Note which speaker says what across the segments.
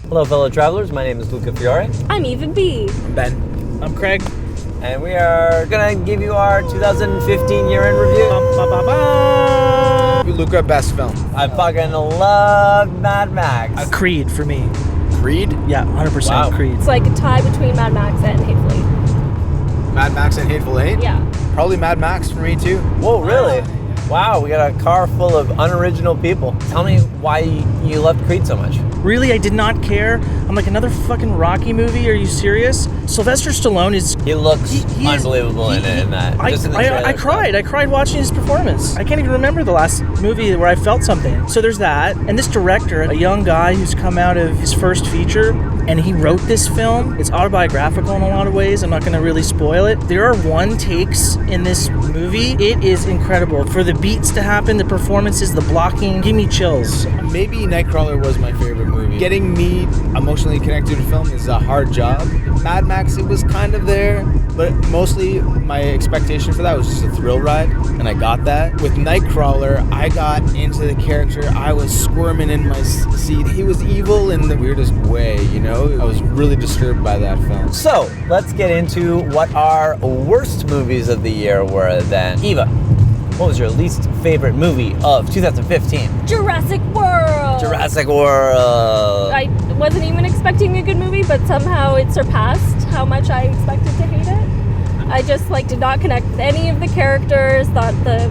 Speaker 1: Hello, fellow travelers. My name is Luca Fiore.
Speaker 2: I'm Eva Bee.
Speaker 3: I'm Ben. I'm Craig.
Speaker 1: And we are going to give you our 2015 year-end review.
Speaker 3: Luca, best film.
Speaker 1: I fucking love Mad Max.
Speaker 4: Creed for me.
Speaker 3: Creed?
Speaker 4: Yeah, 100%
Speaker 1: Wow.
Speaker 4: Creed.
Speaker 2: It's like a tie between Mad Max and Hateful Eight.
Speaker 3: Mad Max and Hateful Eight?
Speaker 2: Yeah.
Speaker 3: Probably Mad Max for me too.
Speaker 1: Whoa, really? Wow, we got a car full of unoriginal people. Tell me why you loved Creed so much.
Speaker 4: Really, I did not care. I'm like, another fucking Rocky movie? Are you serious? Sylvester Stallone is...
Speaker 1: He looks
Speaker 4: he is-
Speaker 1: unbelievable in that.
Speaker 4: I
Speaker 1: Just in the
Speaker 4: cried.
Speaker 1: trailer.
Speaker 4: I cried watching his performance. I can't even remember the last movie where I felt something. So there's that. And this director, a young guy who's come out of his first feature, and he wrote this film. It's autobiographical in a lot of ways. I'm not going to really spoil it. There are one takes in this movie. It is incredible. For the beats to happen, the performances, the blocking, give me chills.
Speaker 3: Maybe Nightcrawler was my favorite movie. Getting me emotionally connected to film is a hard job. Mad Max, it was kind of there, but mostly my expectation for that was just a thrill ride, and I got that. With Nightcrawler, I got into the character. I was squirming in my seat. He was evil in the weirdest way, you know? I was really disturbed by that film.
Speaker 1: So, let's get into what our worst movies of the year were then. Eva, what was your least favorite movie of 2015?
Speaker 2: Jurassic World.
Speaker 1: Jurassic World.
Speaker 2: I wasn't even expecting a good movie, but somehow it surpassed how much I expected to hate it. I just did not connect with any of the characters. Thought the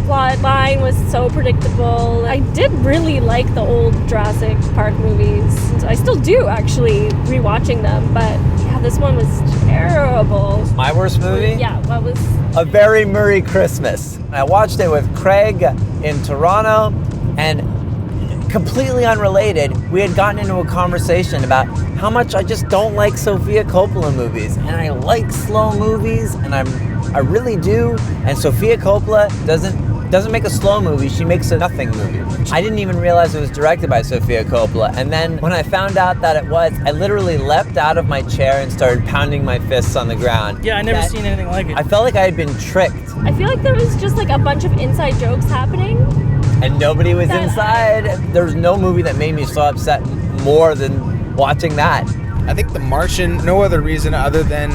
Speaker 2: plot line was so predictable. I did really like the old Jurassic Park movies. I still do, actually, rewatching them, but yeah, this one was terrible.
Speaker 1: My worst movie?
Speaker 2: Yeah, what was...
Speaker 1: A Very Merry Christmas. I watched it with Craig in Toronto, and completely unrelated, we had gotten into a conversation about how much I just don't like Sofia Coppola movies, and I like slow movies, and I really do. And Sofia Coppola doesn't make a slow movie; she makes a nothing movie. I didn't even realize it was directed by Sofia Coppola, and then when I found out that it was, I literally leapt out of my chair and started pounding my fists on the ground.
Speaker 4: Yeah, I never seen anything like it.
Speaker 1: I felt like I had been tricked.
Speaker 2: I feel like there was just a bunch of inside jokes happening.
Speaker 1: And nobody was inside. There was no movie that made me so upset more than watching that.
Speaker 3: I think The Martian, no other reason other than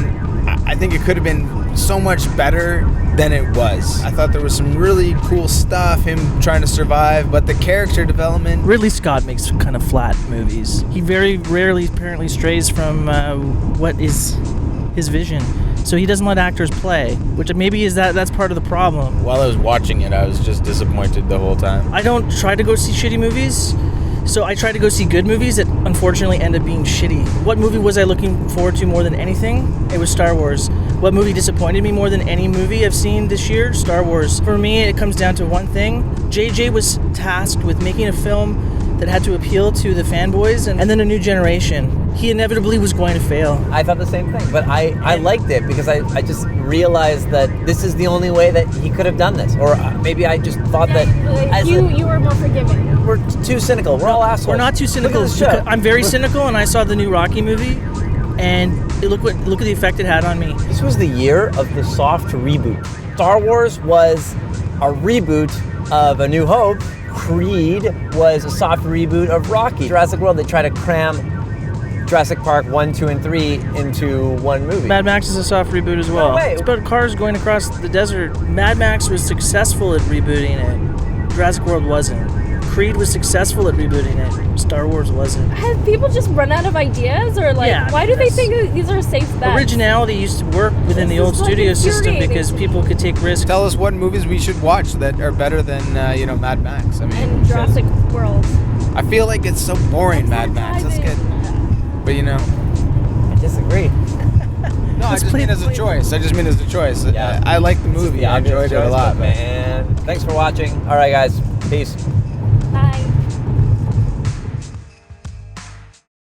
Speaker 3: I think it could have been so much better than it was. I thought there was some really cool stuff, him trying to survive, but the character development...
Speaker 4: Ridley Scott makes kind of flat movies. He very rarely apparently strays from what is his vision. So he doesn't let actors play, which maybe that's part of the problem.
Speaker 3: While I was watching it, I was just disappointed the whole time.
Speaker 4: I don't try to go see shitty movies, so I try to go see good movies that unfortunately end up being shitty. What movie was I looking forward to more than anything? It was Star Wars. What movie disappointed me more than any movie I've seen this year? Star Wars. For me, it comes down to one thing. JJ was tasked with making a film that had to appeal to the fanboys and then a new generation. He inevitably was going to fail.
Speaker 1: I thought the same thing, but I liked it because I just realized that this is the only way that he could have done this. Or maybe I just thought that
Speaker 2: You were more forgiving.
Speaker 1: we're too cynical. We're all assholes.
Speaker 4: We're not too cynical.
Speaker 1: Look at this show.
Speaker 4: I'm very cynical, and I saw the new Rocky movie, and look at the effect it had on me.
Speaker 1: This was the year of the soft reboot. Star Wars was a reboot of A New Hope. Creed was a soft reboot of Rocky. Jurassic World, they try to cram Jurassic Park 1, 2, and 3 into one movie.
Speaker 4: Mad Max is a soft reboot as well.
Speaker 1: No way.
Speaker 4: It's about cars going across the desert. Mad Max was successful at rebooting it. Jurassic World wasn't. Creed was successful at rebooting it. Star Wars wasn't.
Speaker 2: Have people just run out of ideas, or why do they think that these are safe bets?
Speaker 4: Originality used to work within the old studio system because people could take risks.
Speaker 3: Tell us what movies we should watch that are better than, Mad Max. I mean,
Speaker 2: And Jurassic World.
Speaker 3: I feel like it's so boring, Mad Max. That's good. But,
Speaker 1: I disagree.
Speaker 3: No, I just mean as a choice.
Speaker 1: Yeah.
Speaker 3: I like the movie. I enjoyed it a lot,
Speaker 1: man. Thanks for watching. All right, guys. Peace.